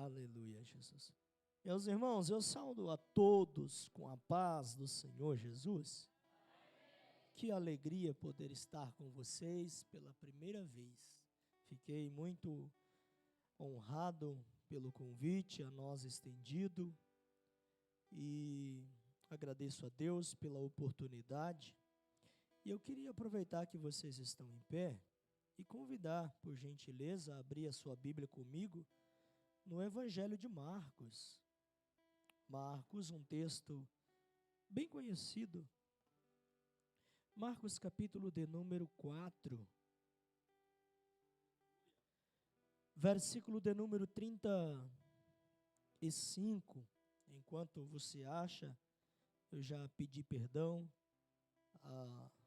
Aleluia, Jesus. Meus irmãos, eu saúdo a todos com a paz do Senhor Jesus. Que alegria poder estar com vocês pela primeira vez. Fiquei muito honrado pelo convite a nós estendido e agradeço a Deus pela oportunidade. E eu queria aproveitar que vocês estão em pé e convidar, por gentileza, a abrir a sua Bíblia comigo no Evangelho de Marcos. Marcos, um texto bem conhecido. Marcos, capítulo de número 4, versículo de número 35. Enquanto você acha, eu já pedi perdão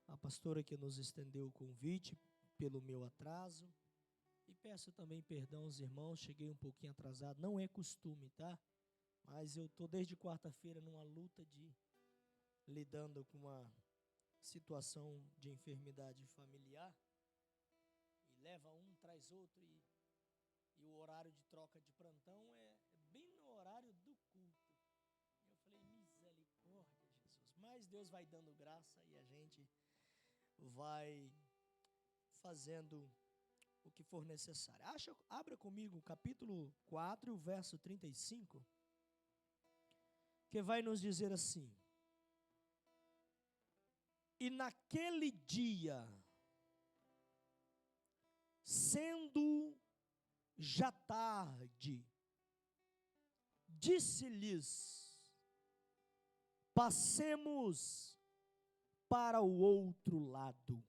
à pastora que nos estendeu o convite pelo meu atraso. E peço também perdão aos irmãos, cheguei um pouquinho atrasado, não é costume, tá? Mas eu estou desde quarta-feira numa luta lidando com uma situação de enfermidade familiar. E leva um, traz outro, e o horário de troca de plantão é bem no horário do culto. Eu falei, misericórdia, Jesus. Mas Deus vai dando graça e a gente vai fazendo o que for necessário. Abra comigo o capítulo 4, o verso 35, que vai nos dizer assim: e naquele dia, sendo já tarde, disse-lhes: passemos para o outro lado.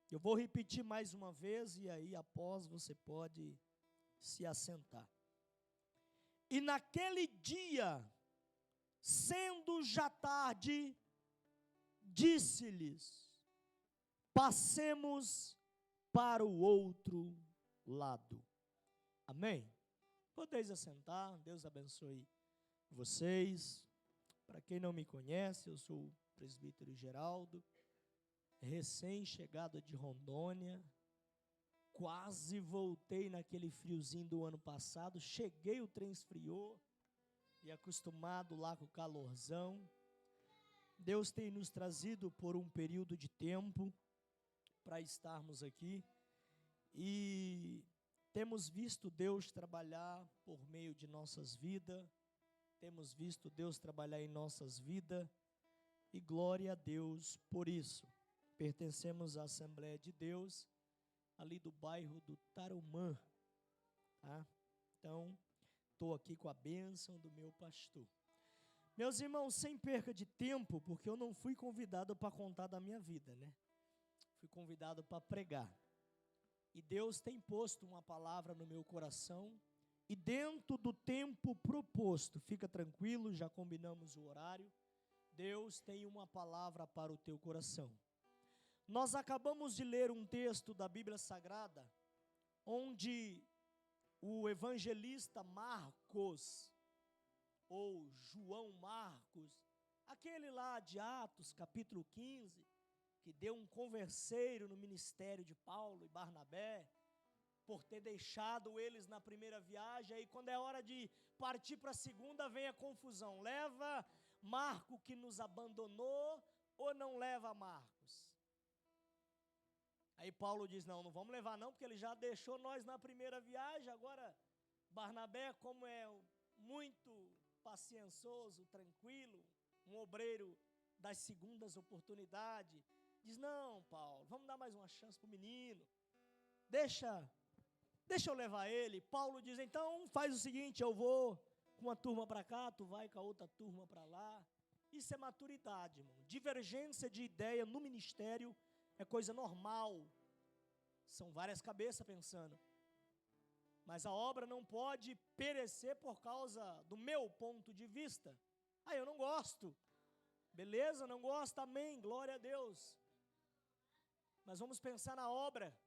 Eu vou repetir mais uma vez e aí após você pode se assentar. E naquele dia, sendo já tarde, disse-lhes: passemos para o outro lado. Amém? Podeis assentar, Deus abençoe vocês. Para quem não me conhece, eu sou o presbítero Geraldo, recém-chegado de Rondônia, quase voltei naquele friozinho do ano passado, cheguei, o trem esfriou, e acostumado lá com o calorzão. Deus tem nos trazido por um período de tempo para estarmos aqui, e temos visto Deus trabalhar por meio de nossas vidas, temos visto Deus trabalhar em nossas vidas, e glória a Deus por isso. Pertencemos à Assembleia de Deus, ali do bairro do Tarumã, tá? Então, estou aqui com a bênção do meu pastor. Meus irmãos, sem perca de tempo, porque eu não fui convidado para contar da minha vida, né? Fui convidado para pregar. E Deus tem posto uma palavra no meu coração, e dentro do tempo proposto, fica tranquilo, já combinamos o horário, Deus tem uma palavra para o teu coração. Nós acabamos de ler um texto da Bíblia Sagrada, onde o evangelista Marcos, ou João Marcos, aquele lá de Atos, capítulo 15, que deu um converseiro no ministério de Paulo e Barnabé, por ter deixado eles na primeira viagem, aí quando é hora de partir para a segunda, vem a confusão, leva Marco que nos abandonou, ou não leva Marcos? Aí Paulo diz, não vamos levar não, porque ele já deixou nós na primeira viagem. Agora Barnabé, como é muito paciencioso, tranquilo, um obreiro das segundas oportunidades, diz, não Paulo, vamos dar mais uma chance para o menino, deixa eu levar ele. Paulo diz, então faz o seguinte, eu vou com uma turma para cá, tu vai com a outra turma para lá. Isso é maturidade, irmão. Divergência de ideia no ministério é coisa normal, são várias cabeças pensando, mas a obra não pode perecer por causa do meu ponto de vista. Eu não gosto, beleza, não gosto, amém, glória a Deus, mas vamos pensar na obra.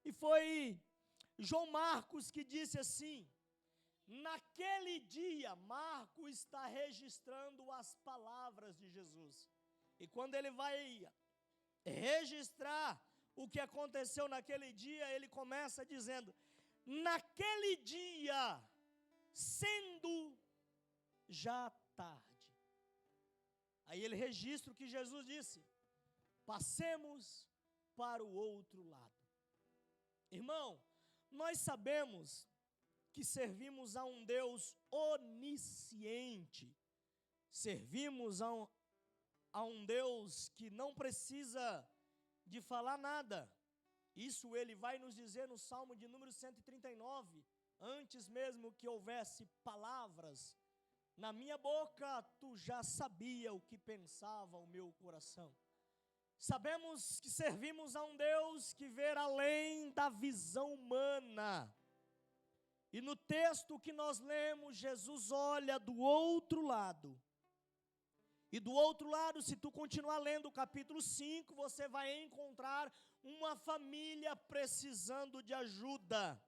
E foi João Marcos que disse assim, naquele dia, Marcos está registrando as palavras de Jesus, e quando ele vai registrar o que aconteceu naquele dia, ele começa dizendo, naquele dia, sendo já tarde. Aí ele registra o que Jesus disse: passemos para o outro lado. Irmão, nós sabemos que servimos a um Deus onisciente, servimos a um Deus que não precisa de falar nada. Isso ele vai nos dizer no Salmo de número 139, antes mesmo que houvesse palavras na minha boca, tu já sabia o que pensava o meu coração. Sabemos que servimos a um Deus que vê além da visão humana. E no texto que nós lemos, Jesus olha do outro lado. E do outro lado, se tu continuar lendo o capítulo 5, você vai encontrar uma família precisando de ajuda.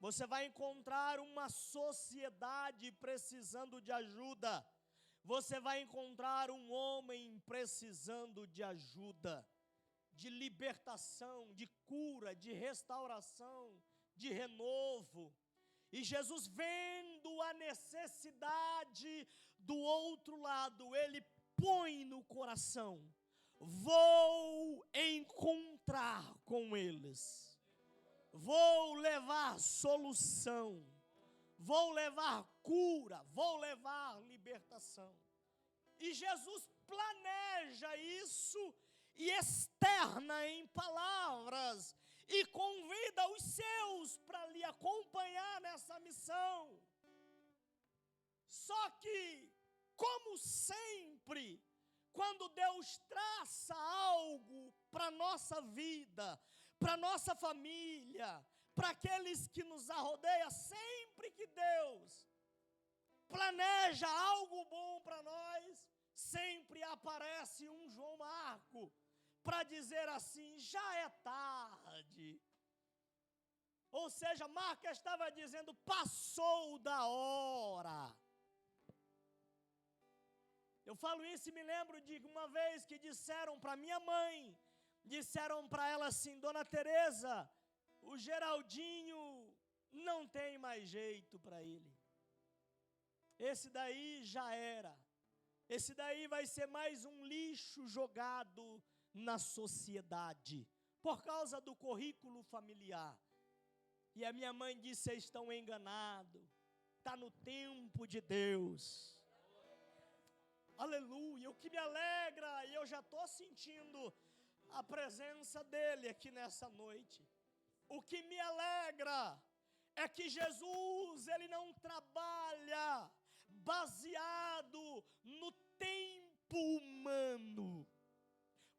Você vai encontrar uma sociedade precisando de ajuda. Você vai encontrar um homem precisando de ajuda, de libertação, de cura, de restauração, de renovo. E Jesus, vendo a necessidade do outro lado, ele põe no coração: vou encontrar com eles, vou levar solução, vou levar cura, vou levar libertação. E Jesus planeja isso e externa em palavras e convida os seus para lhe acompanhar nessa missão. Só que, como sempre, quando Deus traça algo para a nossa vida, para a nossa família, para aqueles que nos arrodeiam, sempre que Deus planeja algo bom para nós, sempre aparece um João Marco para dizer assim: já é tarde. Ou seja, Marco estava dizendo: passou da hora. Eu falo isso e me lembro de uma vez que disseram para minha mãe, disseram para ela assim: Dona Teresa, o Geraldinho não tem mais jeito para ele. Esse daí já era. Esse daí vai ser mais um lixo jogado na sociedade, por causa do currículo familiar. E a minha mãe disse: vocês estão enganados, está no tempo de Deus. Aleluia. O que me alegra, e eu já estou sentindo a presença dele aqui nessa noite. O que me alegra é que Jesus, ele não trabalha baseado no tempo humano.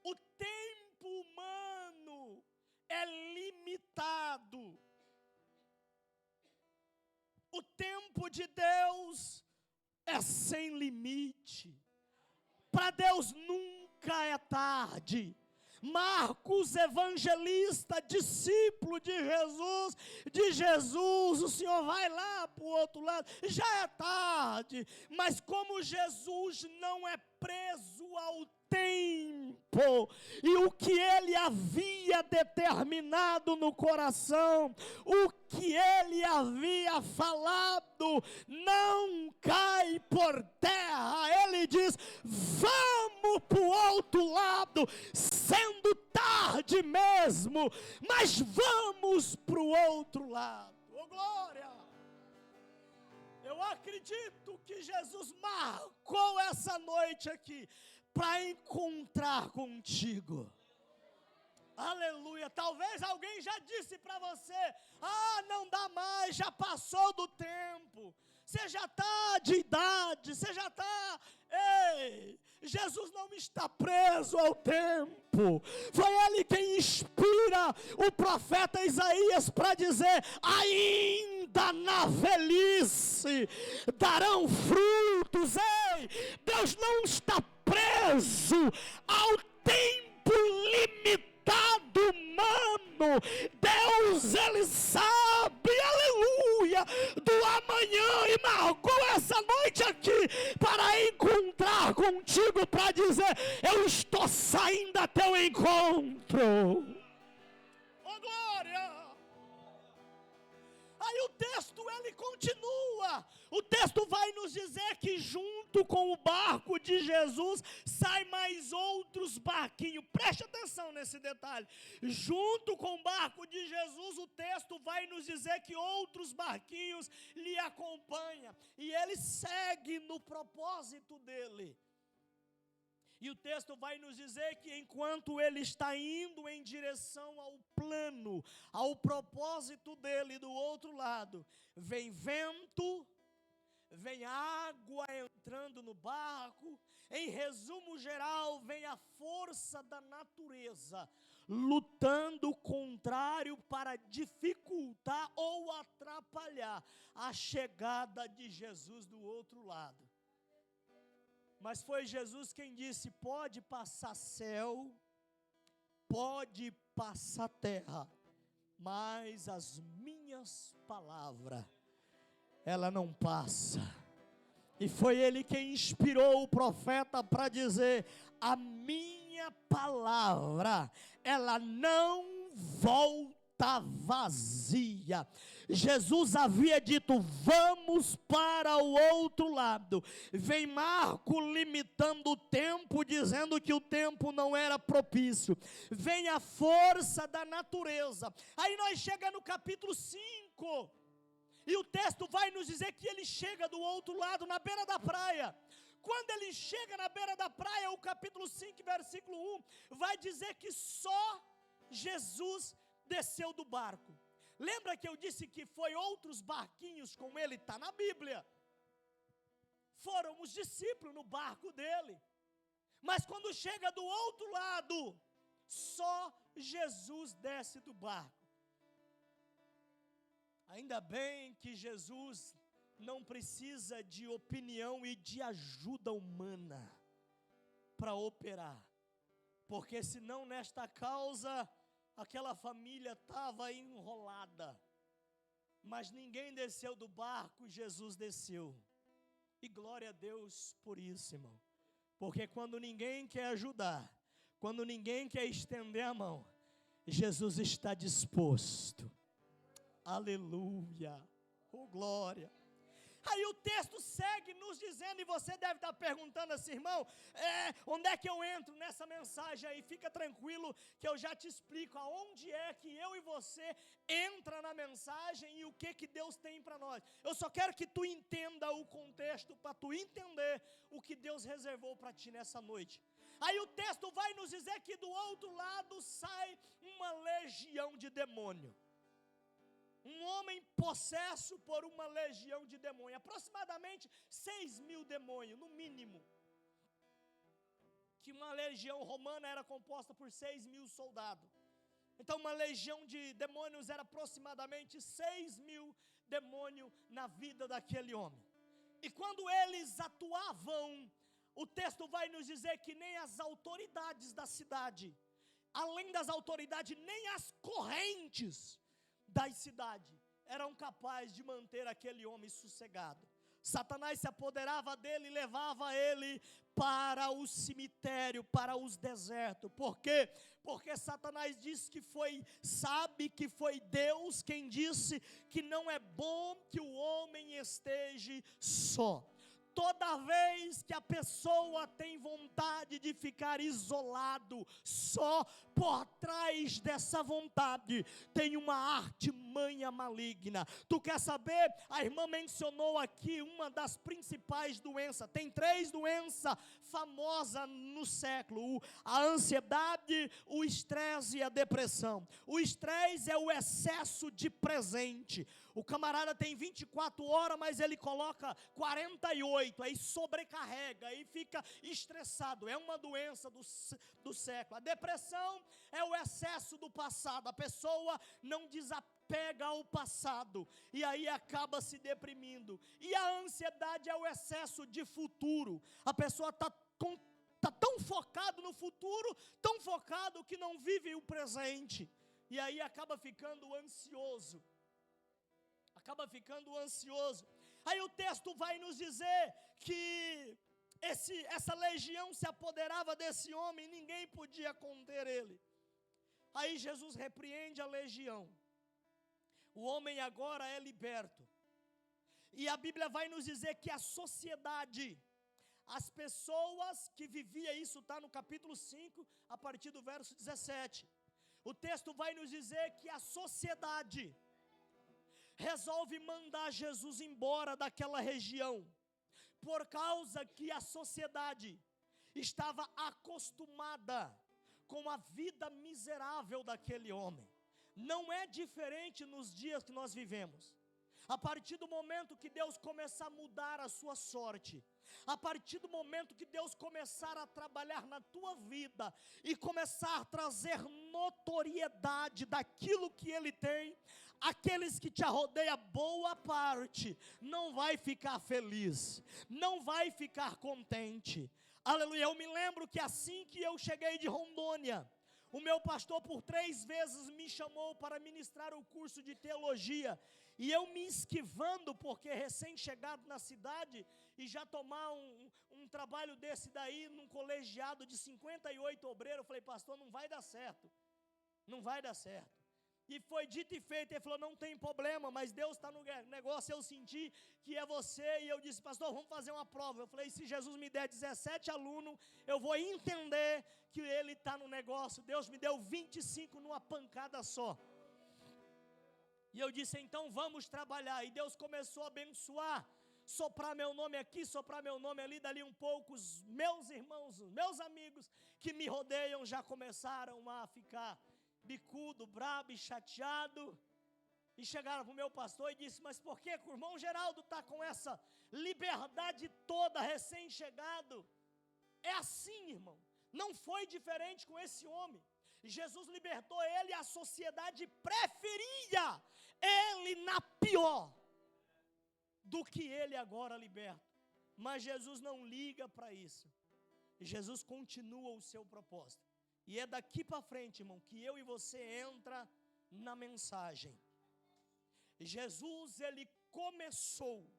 O tempo humano é limitado. O tempo de Deus é sem limite. Para Deus nunca é tarde. Marcos, evangelista, discípulo de Jesus, o Senhor vai lá para o outro lado, já é tarde, mas como Jesus não é preso ao tempo, e o que ele havia determinado no coração, o que ele havia falado, não cai por terra. Ele diz: vamos para o outro lado, sendo tarde mesmo, mas vamos para o outro lado. Oh, glória! Eu acredito que Jesus marcou essa noite aqui para encontrar contigo. Aleluia. Talvez alguém já disse para você: não dá mais, já passou do tempo, você já está de idade, você já está... Ei, Jesus não está preso ao tempo. Foi ele quem inspira o profeta Isaías para dizer: ainda na velhice darão frutos. Ei, Deus não está preso ao tempo limitado humano. Deus, ele sabe, aleluia, do amanhã, e marcou essa noite aqui para encontrar contigo, para dizer: eu estou saindo a teu encontro. Glória! Aí o texto ele continua junto com o barco de Jesus, sai mais outros barquinhos. Preste atenção nesse detalhe. Junto com o barco de Jesus, o texto vai nos dizer que outros barquinhos lhe acompanham. E ele segue no propósito dele. E o texto vai nos dizer que enquanto ele está indo em direção ao plano, ao propósito dele do outro lado, vem vento, vem água entrando no barco. Em resumo geral, vem a força da natureza, lutando contrário para dificultar ou atrapalhar a chegada de Jesus do outro lado. Mas foi Jesus quem disse: pode passar céu, pode passar terra, mas as minhas palavras, ela não passa. E foi ele quem inspirou o profeta para dizer: a minha palavra, ela não volta vazia. Jesus havia dito: vamos para o outro lado. Vem Marco limitando o tempo, dizendo que o tempo não era propício. Vem a força da natureza. Aí nós chegamos no capítulo 5, e o texto vai nos dizer que ele chega do outro lado, na beira da praia. Quando ele chega na beira da praia, o capítulo 5, versículo 1, vai dizer que só Jesus desceu do barco. Lembra que eu disse que foi outros barquinhos com ele? Está na Bíblia. Foram os discípulos no barco dele. Mas quando chega do outro lado, só Jesus desce do barco. Ainda bem que Jesus não precisa de opinião e de ajuda humana para operar. Porque senão nesta causa aquela família estava enrolada. Mas ninguém desceu do barco, Jesus desceu. E glória a Deus por isso, irmão. Porque quando ninguém quer ajudar, quando ninguém quer estender a mão, Jesus está disposto. Aleluia. Oh, glória. Aí o texto segue nos dizendo, e você deve estar perguntando assim: irmão, onde é que eu entro nessa mensagem aí? Fica tranquilo que eu já te explico aonde é que eu e você entra na mensagem e o que Deus tem para nós. Eu só quero que tu entenda o contexto, para tu entender o que Deus reservou para ti nessa noite. Aí o texto vai nos dizer que do outro lado sai uma legião de demônio. Um homem possesso por uma legião de demônios, aproximadamente 6.000 demônios, no mínimo. Que uma legião romana era composta por 6.000 soldados. Então uma legião de demônios era aproximadamente 6.000 demônios na vida daquele homem. E quando eles atuavam, o texto vai nos dizer que nem as autoridades da cidade, além das autoridades, nem as correntes das cidades eram capazes de manter aquele homem sossegado. Satanás se apoderava dele e levava ele para o cemitério, para os desertos. Por quê? Porque Satanás sabe que foi Deus quem disse que não é bom que o homem esteja só. Toda vez que a pessoa tem vontade de ficar isolado, só por trás dessa vontade tem uma artimanha maligna. Tu quer saber? A irmã mencionou aqui uma das principais doenças. Tem 3 doenças famosas no século: a ansiedade, o estresse e a depressão. O estresse é o excesso de presente. O camarada tem 24 horas, mas ele coloca 48, aí sobrecarrega, aí fica estressado. É uma doença do século. A depressão é o excesso do passado. A pessoa não desapega ao passado, e aí acaba se deprimindo. E a ansiedade é o excesso de futuro. A pessoa está tão focado no futuro, tão focado que não vive o presente. E aí acaba ficando ansioso. Aí o texto vai nos dizer que essa legião se apoderava desse homem, ninguém podia conter ele. Aí Jesus repreende a legião. O homem agora é liberto. E a Bíblia vai nos dizer que a sociedade As pessoas que viviam isso, está no capítulo 5, a partir do verso 17. O texto vai nos dizer que a sociedade resolve mandar Jesus embora daquela região, por causa que a sociedade estava acostumada com a vida miserável daquele homem. Não é diferente nos dias que nós vivemos. A partir do momento que Deus começar a mudar a sua sorte, a partir do momento que Deus começar a trabalhar na tua vida e começar a trazer notoriedade daquilo que Ele tem, aqueles que te rodeiam, boa parte, não vai ficar feliz, não vai ficar contente. Aleluia. Eu me lembro que assim que eu cheguei de Rondônia, o meu pastor por 3 vezes me chamou para ministrar o curso de teologia, e eu me esquivando, porque recém-chegado na cidade, e já tomar um trabalho desse daí, num colegiado de 58 obreiros, eu falei, pastor, não vai dar certo, não vai dar certo. E foi dito e feito. Ele falou, não tem problema, mas Deus está no negócio. Eu senti que é você, e eu disse, pastor, vamos fazer uma prova. Eu falei, se Jesus me der 17 alunos, eu vou entender que Ele está no negócio. Deus me deu 25 numa pancada só. E eu disse, então vamos trabalhar. E Deus começou a abençoar, soprar meu nome aqui, soprar meu nome ali. Dali um pouco, os meus irmãos, os meus amigos que me rodeiam já começaram a ficar bicudo, brabo e chateado, e chegaram para o meu pastor e disse, mas por que o irmão Geraldo está com essa liberdade toda, recém-chegado? É assim, irmão, não foi diferente com esse homem. Jesus libertou ele, a sociedade preferia ele na pior do que ele agora liberta, mas Jesus não liga para isso. Jesus continua o seu propósito. E é daqui para frente, irmão, que eu e você entra na mensagem. Jesus, Ele começou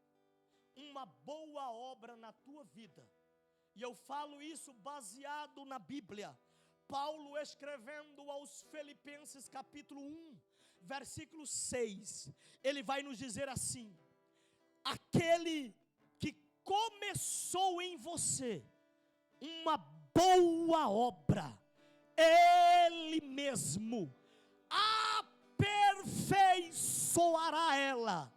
uma boa obra na tua vida. E eu falo isso baseado na Bíblia. Paulo escrevendo aos Filipenses capítulo 1, versículo 6. Ele vai nos dizer assim: aquele que começou em você uma boa obra, Ele mesmo aperfeiçoará ela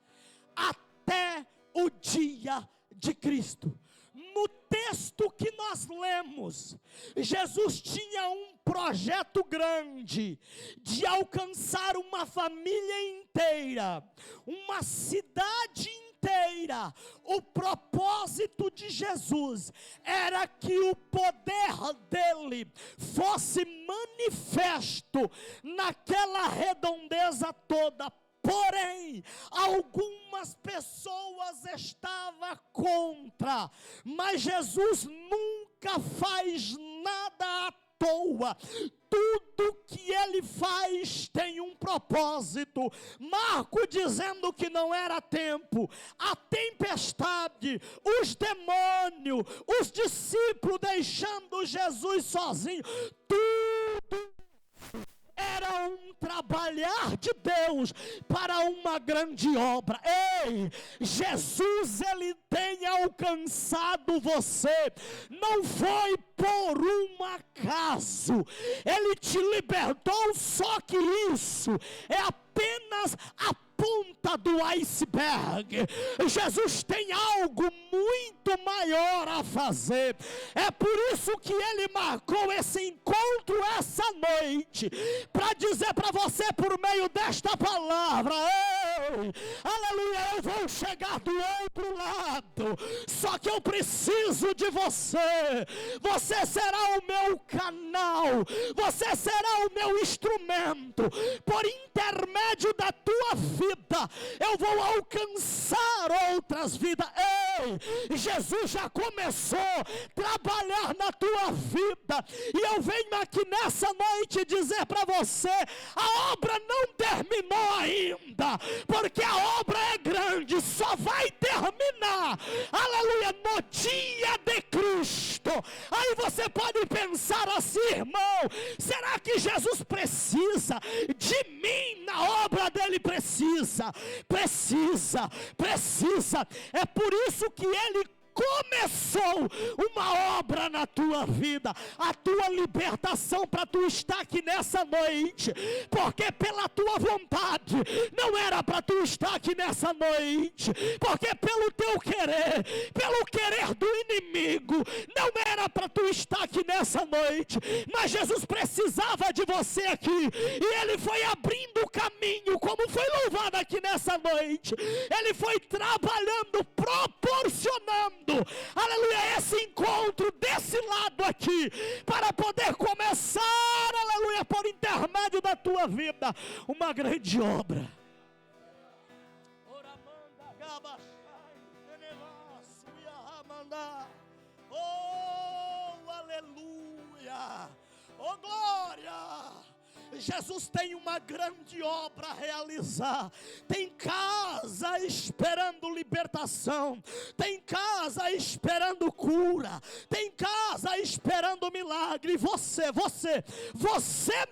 até o dia de Cristo. No texto que nós lemos, Jesus tinha um projeto grande de alcançar uma família inteira, uma cidade inteira. O propósito de Jesus era que o poder dele fosse manifesto naquela redondeza toda. Porém, algumas pessoas estavam contra, mas Jesus nunca faz nada à toa. Tudo que ele faz tem um propósito. Marco dizendo que não era tempo, a tempestade, os demônios, os discípulos deixando Jesus sozinho, tudo era um trabalhar de Deus para uma grande obra. Ei, Jesus, Ele tem alcançado você, não foi por um acaso, Ele te libertou, só que isso é apenas a ponta do iceberg. Jesus tem algo muito maior a fazer. É por isso que Ele marcou esse encontro essa noite, para dizer para você por meio desta palavra: ei, aleluia, eu vou chegar do outro lado, só que eu preciso de você. Você será o meu canal, você será o meu instrumento. Por intermédio da tua vida, eu vou alcançar outras vidas. Ei, Jesus já começou a trabalhar na tua vida, e eu venho aqui nessa noite dizer para você: a obra não terminou ainda, porque a obra é grande, só vai terminar, aleluia, no dia de Cristo. Aí você pode pensar assim, irmão, será que Jesus precisa de mim na obra dele? Precisa. É por isso que ele começou uma obra na tua vida, a tua libertação, para tu estar aqui nessa noite, porque pela tua vontade, não era para tu estar aqui nessa noite, porque pelo teu querer, pelo querer do inimigo, não era para tu estar aqui nessa noite, mas Jesus precisava de você aqui, e Ele foi abrindo o caminho, como foi louvado aqui nessa noite, Ele foi trabalhando, proporcionando, aleluia, esse encontro desse lado aqui, para poder começar, aleluia, por intermédio da tua vida, uma grande obra. Oh, aleluia, oh glória. Jesus tem uma grande obra a realizar. Tem casa esperando libertação, tem casa esperando cura, tem casa esperando milagre. Você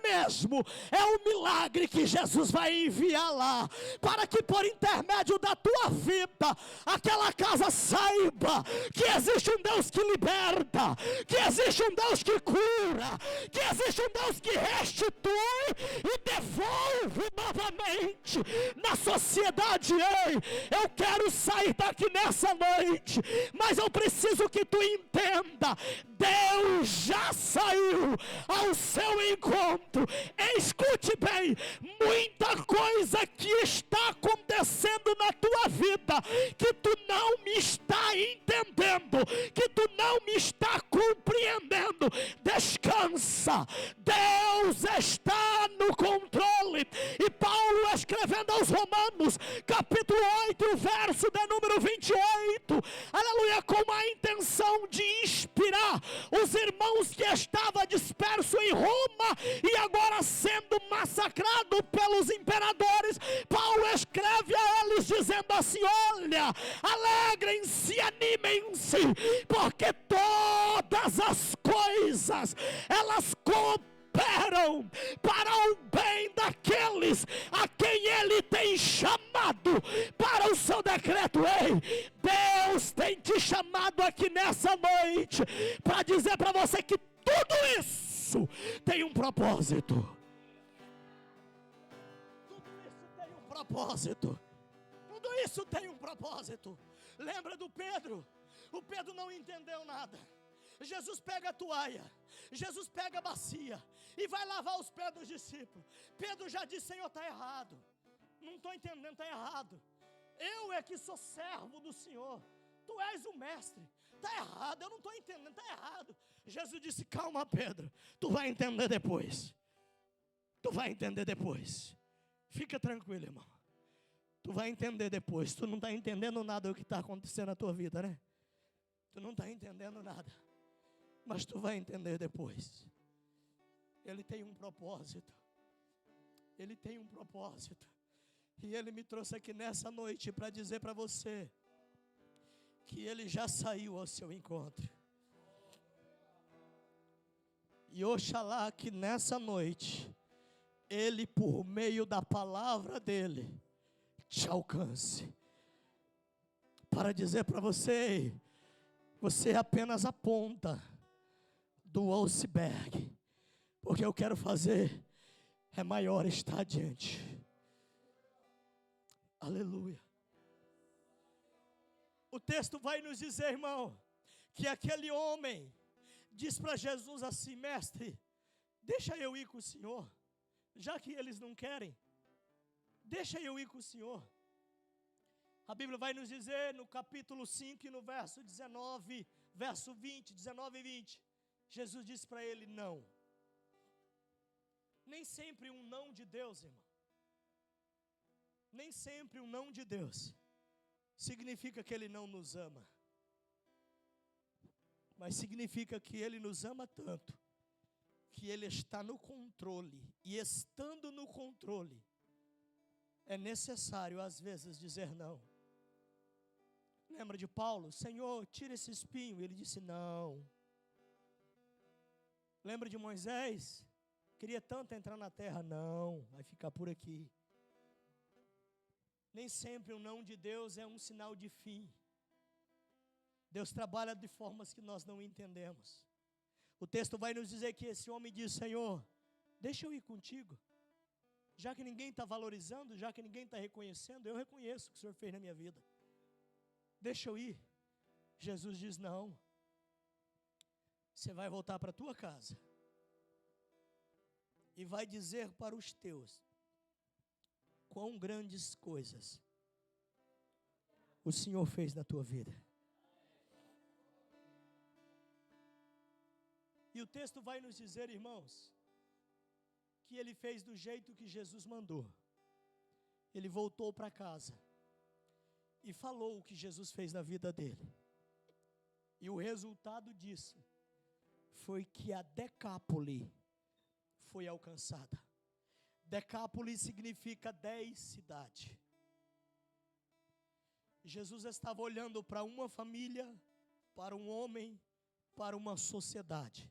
mesmo é o milagre que Jesus vai enviar lá, para que por intermédio da tua vida, aquela casa saiba que existe um Deus que liberta, que existe um Deus que cura, que existe um Deus que restitui e devolve novamente na sociedade. Ei, eu quero sair daqui nessa noite, mas eu preciso que tu entenda, Deus já saiu ao seu encontro. Escute bem, muita coisa que está acontecendo na tua vida, que tu não me está entendendo, que tu não me está compreendendo, descansa, Deus está no controle. E Paulo, escrevendo aos Romanos, capítulo 8, verso de número 28, aleluia, com a intenção de inspirar os irmãos que estavam dispersos em Roma e agora sendo massacrados pelos imperadores, Paulo escreve a eles dizendo assim: olha, alegrem-se, animem-se, porque todas as coisas, elas cooperam para o bem daqueles a quem Ele tem chamado para o seu decreto. Ei, Deus tem te chamado aqui nessa noite para dizer para você que tudo isso tem um propósito. Tudo isso tem um propósito. Tudo isso tem um propósito. Lembra do Pedro? O Pedro não entendeu nada. Jesus pega a toalha, Jesus pega a bacia e vai lavar os pés dos discípulos. Pedro já disse: Senhor, está errado, não estou entendendo, está errado. Eu é que sou servo do Senhor, Tu és o mestre, está errado, eu não estou entendendo, está errado. Jesus disse: calma, Pedro, tu vai entender depois. Tu vai entender depois. Fica tranquilo, irmão. Tu vai entender depois. Tu não está entendendo nada do que está acontecendo na tua vida, né? Tu não está entendendo nada, mas tu vai entender depois. Ele tem um propósito. Ele tem um propósito. E Ele me trouxe aqui nessa noite para dizer para você que Ele já saiu ao seu encontro. E oxalá que nessa noite Ele, por meio da palavra dEle, te alcance para dizer para você: você é apenas a ponta do iceberg, porque eu quero fazer é maior, está adiante. Aleluia. O texto vai nos dizer, irmão, que aquele homem diz para Jesus assim: mestre, deixa eu ir com o Senhor, já que eles não querem, deixa eu ir com o Senhor. A Bíblia vai nos dizer no capítulo 5 e no verso 19, verso 20, 19 e 20, Jesus disse para ele: não. Nem sempre um não de Deus, irmão, nem sempre um não de Deus significa que Ele não nos ama, mas significa que Ele nos ama tanto, que Ele está no controle, e estando no controle, é necessário às vezes dizer não. Lembra de Paulo? Senhor, tira esse espinho. Ele disse não. Lembra de Moisés? Queria tanto entrar na terra. Não, vai ficar por aqui. Nem sempre o não de Deus é um sinal de fim. Deus trabalha de formas que nós não entendemos. O texto vai nos dizer que esse homem diz: Senhor, deixa eu ir contigo. Já que ninguém está valorizando, já que ninguém está reconhecendo, eu reconheço o que o Senhor fez na minha vida. Deixa eu ir. Jesus diz: não. Você vai voltar para a tua casa e vai dizer para os teus quão grandes coisas o Senhor fez na tua vida. E o texto vai nos dizer, irmãos, que ele fez do jeito que Jesus mandou. Ele voltou para casa e falou o que Jesus fez na vida dele. E o resultado disso foi que a Decápole foi alcançada. Decápole significa 10 cidades. Jesus estava olhando para uma família, para um homem, para uma sociedade.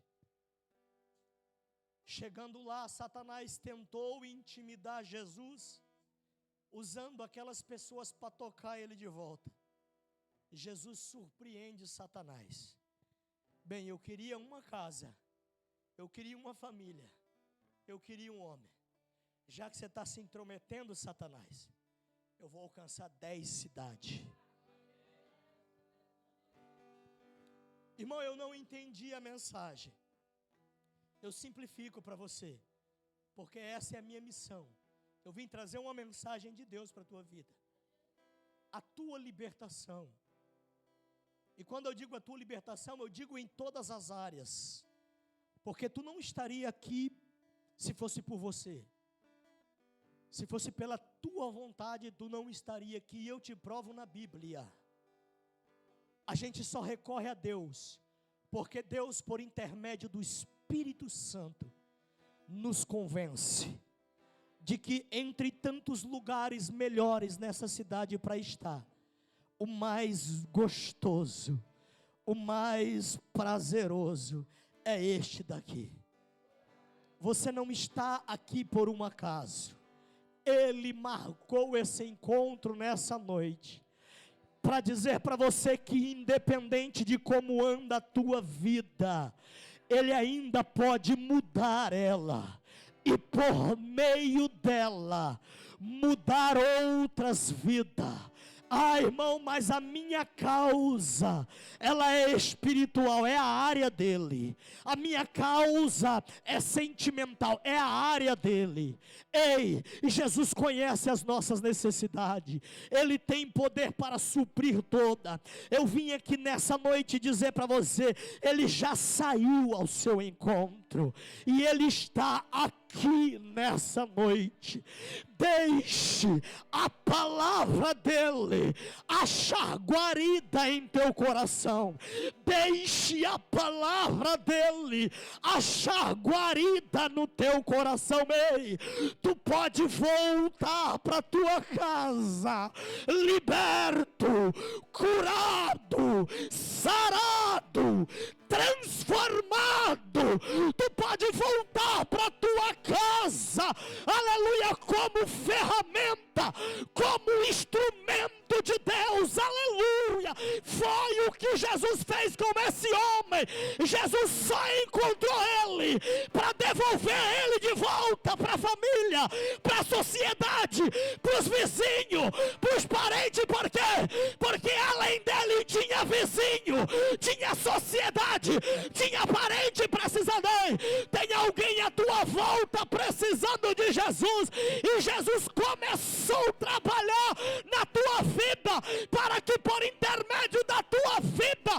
Chegando lá, Satanás tentou intimidar Jesus, usando aquelas pessoas para tocar ele de volta. Jesus surpreende Satanás. Bem, eu queria uma casa, eu queria uma família, eu queria um homem. Já que você está se intrometendo, Satanás, eu vou alcançar 10 cidades. Irmão, eu não entendi a mensagem. Eu simplifico para você, porque essa é a minha missão. Eu vim trazer uma mensagem de Deus para a tua vida. A tua libertação. E quando eu digo a tua libertação, eu digo em todas as áreas. Porque tu não estaria aqui se fosse por você. Se fosse pela tua vontade, tu não estaria aqui. E eu te provo na Bíblia. A gente só recorre a Deus, porque Deus, por intermédio do Espírito Santo, nos convence de que entre tantos lugares melhores nessa cidade para estar, o mais gostoso, o mais prazeroso é este daqui. Você não está aqui por um acaso. Ele marcou esse encontro nessa noite para dizer para você que, independente de como anda a tua vida, Ele ainda pode mudar ela, e por meio dela, mudar outras vidas. Ah, irmão, mas a minha causa, ela é espiritual, é a área dele. A minha causa é sentimental, é a área dele. Ei, Jesus conhece as nossas necessidades. Ele tem poder para suprir toda. Eu vim aqui nessa noite dizer para você, Ele já saiu ao seu encontro. E Ele está aqui nessa noite. Deixe a palavra dele achar guarida em teu coração. Deixe a palavra dele achar guarida no teu coração. Ei, tu pode voltar para tua casa liberto, curado, sarado, transformado. Tu pode voltar para tua casa, aleluia, como ferramenta, como instrumento de Deus, aleluia. Foi o que Jesus fez com esse homem. Jesus só encontrou ele para devolver ele de volta para a família, para a sociedade, para os vizinhos, para os parentes. Por quê? Porque além dele tinha vizinho, tinha sociedade, tinha parente precisando. Tem alguém à tua volta precisando de Jesus, e Jesus começou a trabalhar na tua vida, para que por intermédio da tua vida,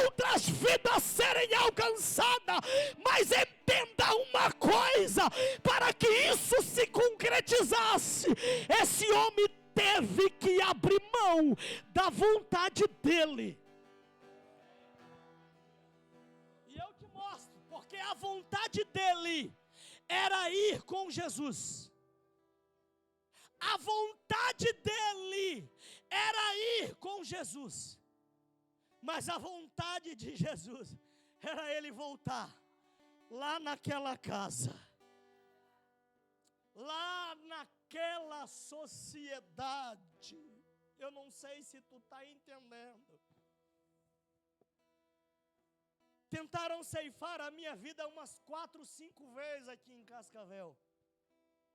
outras vidas serem alcançadas. Mas entenda uma coisa, para que isso se concretizasse, esse homem teve que abrir mão da vontade dele. E eu te mostro, porque a vontade dele era ir com Jesus. A vontade dele era ir com Jesus. Mas a vontade de Jesus era ele voltar lá naquela casa, lá naquela sociedade. Eu não sei se tu está entendendo. Tentaram ceifar a minha vida umas 4, 5 vezes aqui em Cascavel.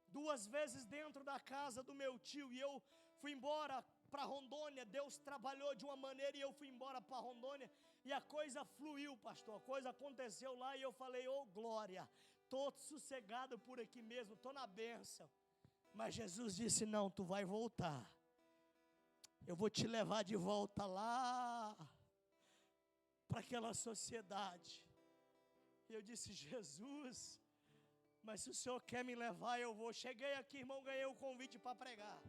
2 vezes dentro da casa do meu tio. E eu fui embora para Rondônia. Deus trabalhou de uma maneira e eu fui embora para Rondônia. E a coisa fluiu, pastor. A coisa aconteceu lá e eu falei, ô glória, estou sossegado por aqui mesmo, estou na bênção. Mas Jesus disse, não, tu vai voltar. Eu vou te levar de volta lá para aquela sociedade. E eu disse, Jesus, mas se o Senhor quer me levar, eu vou. Cheguei aqui, irmão, ganhei o convite para pregar.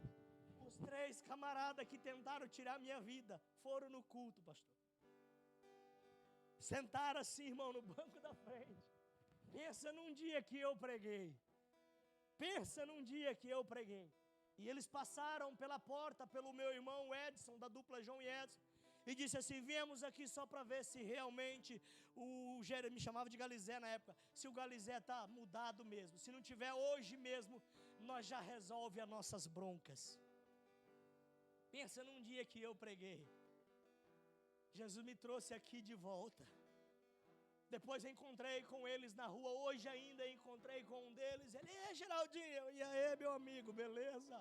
Os 3 camaradas que tentaram tirar minha vida foram no culto, pastor. Sentaram assim, irmão, no banco da frente. Pensa num dia que eu preguei. Pensa num dia que eu preguei. E eles passaram pela porta, pelo meu irmão Edson, da dupla João e Edson, e disse assim, viemos aqui só para ver se realmente o Jeremias, me chamava de Galizé na época, se o Galizé está mudado mesmo. Se não tiver hoje mesmo, nós já resolve as nossas broncas. Pensa num dia que eu preguei. Jesus me trouxe aqui de volta. Depois encontrei com eles na rua. Hoje ainda encontrei com um deles. Ele, Geraldinho, e aí meu amigo, beleza?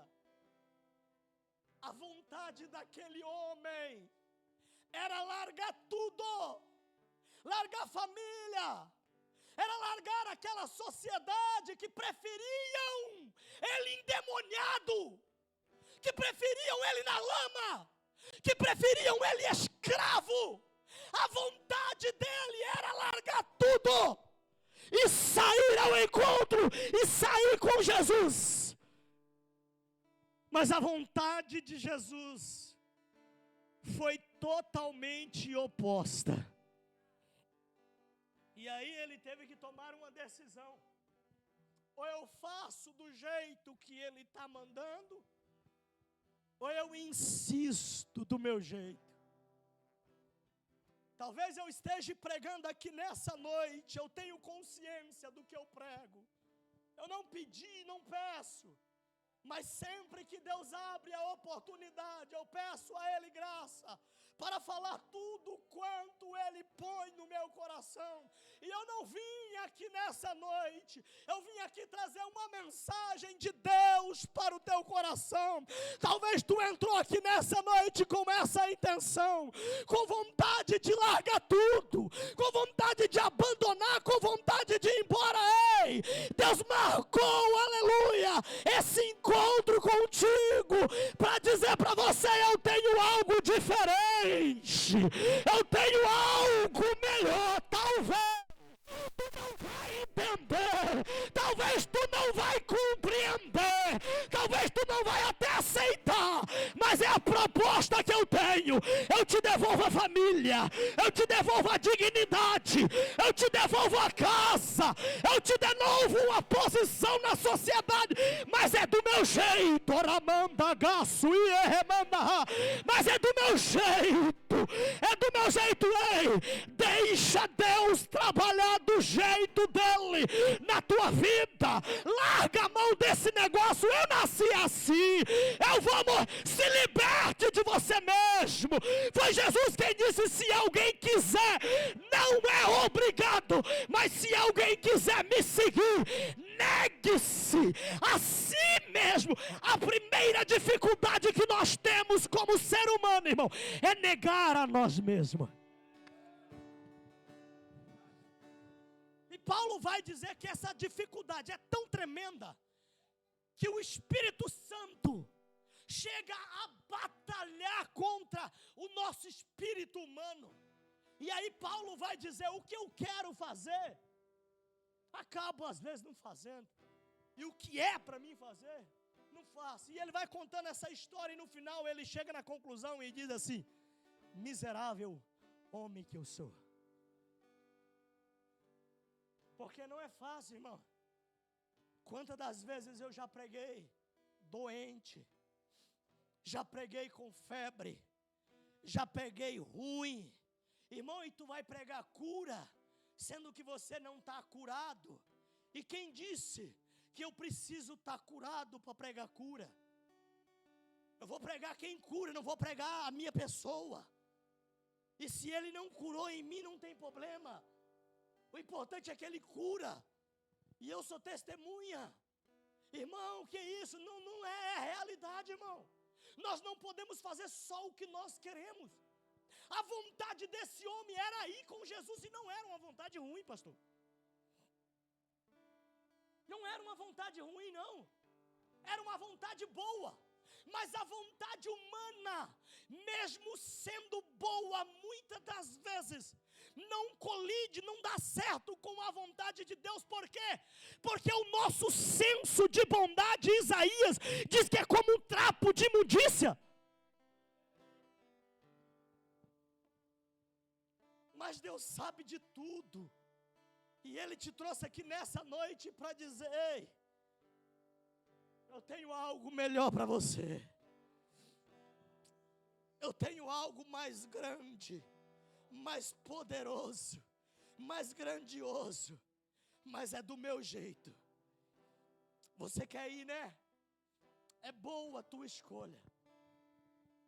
A vontade daquele homem era largar tudo. Largar a família. Era largar aquela sociedade que preferiam ele endemoniado. Que preferiam ele na lama. Que preferiam ele escravo. A vontade dele era largar tudo e sair ao encontro e sair com Jesus. Mas a vontade de Jesus foi totalmente oposta. E aí ele teve que tomar uma decisão. Ou eu faço do jeito que ele está mandando, ou eu insisto do meu jeito. Talvez eu esteja pregando aqui nessa noite, eu tenho consciência do que eu prego. Eu não pedi, não peço. Mas sempre que Deus abre a oportunidade, eu peço a Ele graça para falar tudo quanto Ele põe no meu coração. E eu não vim aqui nessa noite, eu vim aqui trazer uma mensagem de Deus para o teu coração. Talvez tu entrou aqui nessa noite com essa intenção, com vontade de largar tudo, com vontade de abandonar, com vontade de ir embora. Ei, Deus marcou, aleluia, esse encontro contigo para dizer para você, eu tenho algo diferente, eu tenho algo melhor. Talvez tu não vai entender, talvez tu não vai compreender, talvez tu não vai até aceitar, mas é a proposta que eu tenho. Eu te devolvo a família, eu te devolvo a dignidade, eu te devolvo a casa, eu te devolvo uma posição na sociedade, mas é do meu jeito, mas é do meu jeito, é do meu jeito. Ei, deixa Deus trabalhar do jeito dele na tua vida. Larga a mão desse negócio, eu nasci assim, eu vou se liberte de você mesmo. Foi Jesus quem disse, se alguém quiser, não é obrigado, mas se alguém quiser me seguir, negue-se a si mesmo. A primeira dificuldade que nós temos como ser humano, irmão, é negar a nós mesmos. E Paulo vai dizer que essa dificuldade é tão tremenda que o Espírito Santo chega a batalhar contra o nosso espírito humano. E aí Paulo vai dizer, o que eu quero fazer, acabo às vezes não fazendo. E o que é para mim fazer, não faço. E ele vai contando essa história e no final ele chega na conclusão e diz assim, miserável homem que eu sou. Porque não é fácil, irmão. Quantas das vezes eu já preguei doente, já preguei com febre, já preguei ruim. Irmão, e tu vai pregar cura, sendo que você não está curado. E quem disse que eu preciso estar curado para pregar cura? Eu vou pregar quem cura, não vou pregar a minha pessoa. E se ele não curou em mim, não tem problema. O importante é que Ele cura. E eu sou testemunha. Irmão, que isso? Não é a realidade, irmão. Nós não podemos fazer só o que nós queremos. A vontade desse homem era ir com Jesus e não era uma vontade ruim, pastor. Não era uma vontade ruim, não. Era uma vontade boa. Mas a vontade humana, mesmo sendo boa, muitas das vezes, não colide, não dá certo com a vontade de Deus. Por quê? Porque o nosso senso de bondade, Isaías, diz que é como um trapo de imundícia. Mas Deus sabe de tudo. E Ele te trouxe aqui nessa noite para dizer: ei, eu tenho algo melhor para você. Eu tenho algo mais grande, mais poderoso, mais grandioso. Mas é do meu jeito. Você quer ir, né? É boa a tua escolha.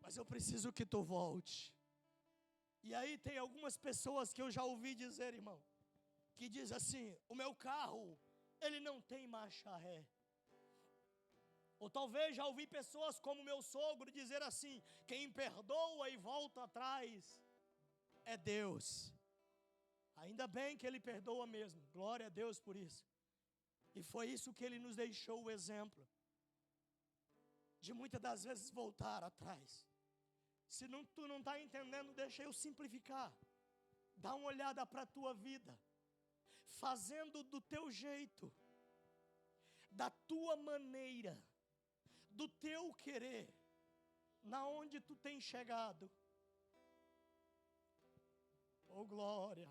Mas eu preciso que tu volte. E aí tem algumas pessoas que eu já ouvi dizer, irmão, que diz assim: o meu carro, ele não tem marcha ré. Ou talvez já ouvi pessoas como meu sogro dizer assim: quem perdoa e volta atrás é Deus. Ainda bem que Ele perdoa mesmo, glória a Deus por isso. E foi isso que Ele nos deixou o exemplo, de muitas das vezes voltar atrás. Se não, tu não está entendendo, deixa eu simplificar. Dá uma olhada para a tua vida, fazendo do teu jeito, da tua maneira, do teu querer, na onde tu tem chegado. Oh glória!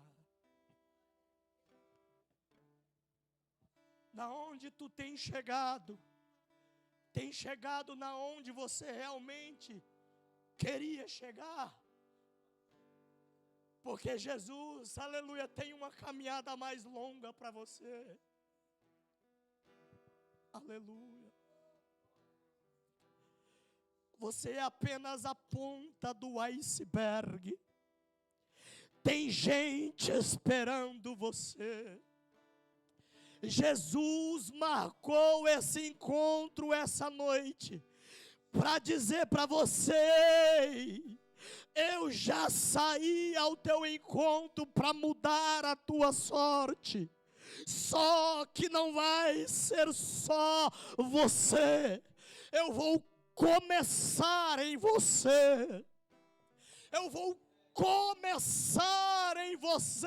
Na onde tu tem chegado na onde você realmente queria chegar. Porque Jesus, aleluia, tem uma caminhada mais longa para você. Aleluia. Você é apenas a ponta do iceberg. Tem gente esperando você. Jesus marcou esse encontro essa noite para dizer para você: eu já saí ao teu encontro para mudar a tua sorte. Só que não vai ser só você. Eu vou começar em você. Eu vou começar em você,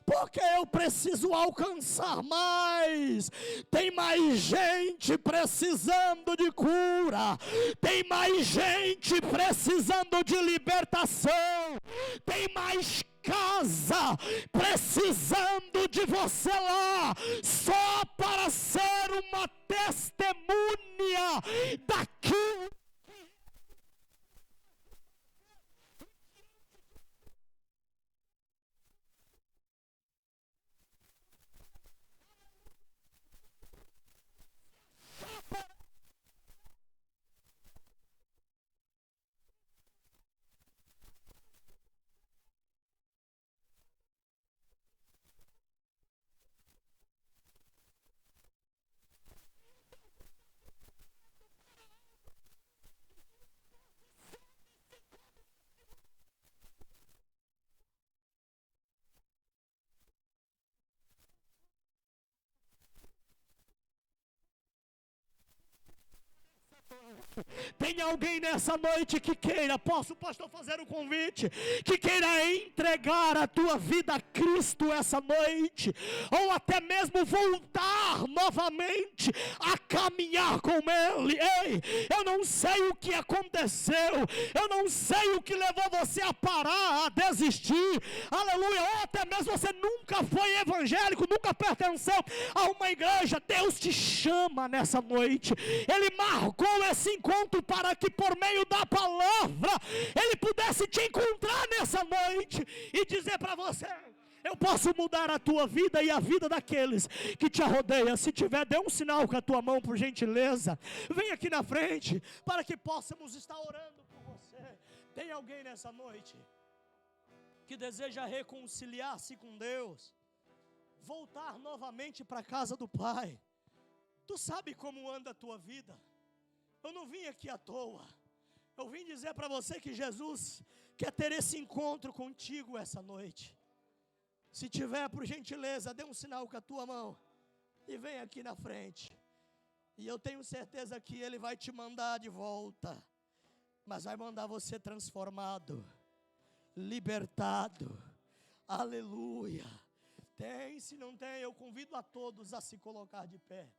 porque eu preciso alcançar mais. Tem mais gente precisando de cura, tem mais gente precisando de libertação, tem mais casa precisando de você lá, só para ser uma testemunha daquilo. Tem alguém nessa noite que queira, posso o pastor fazer um convite, que queira entregar a tua vida a Cristo essa noite, ou até mesmo voltar novamente a caminhar com Ele. Ei, eu não sei o que aconteceu, eu não sei o que levou você a parar, a desistir, aleluia, ou até mesmo você nunca foi evangélico, nunca pertenceu a uma igreja. Deus te chama nessa noite, Ele marcou esse encontro para que por meio da palavra Ele pudesse te encontrar nessa noite e dizer para você: eu posso mudar a tua vida e a vida daqueles que te rodeiam. Se tiver, dê um sinal com a tua mão, por gentileza. Vem aqui na frente para que possamos estar orando por você. Tem alguém nessa noite que deseja reconciliar-se com Deus? voltar novamente para a casa do Pai. Tu sabe como anda a tua vida. Eu não vim aqui à toa. Eu vim dizer para você que Jesus quer ter esse encontro contigo essa noite. Se tiver, por gentileza, dê um sinal com a tua mão e vem aqui na frente. E eu tenho certeza que Ele vai te mandar de volta, mas vai mandar você transformado, libertado. Aleluia. Tem, se não tem, eu convido a todos a se colocar de pé.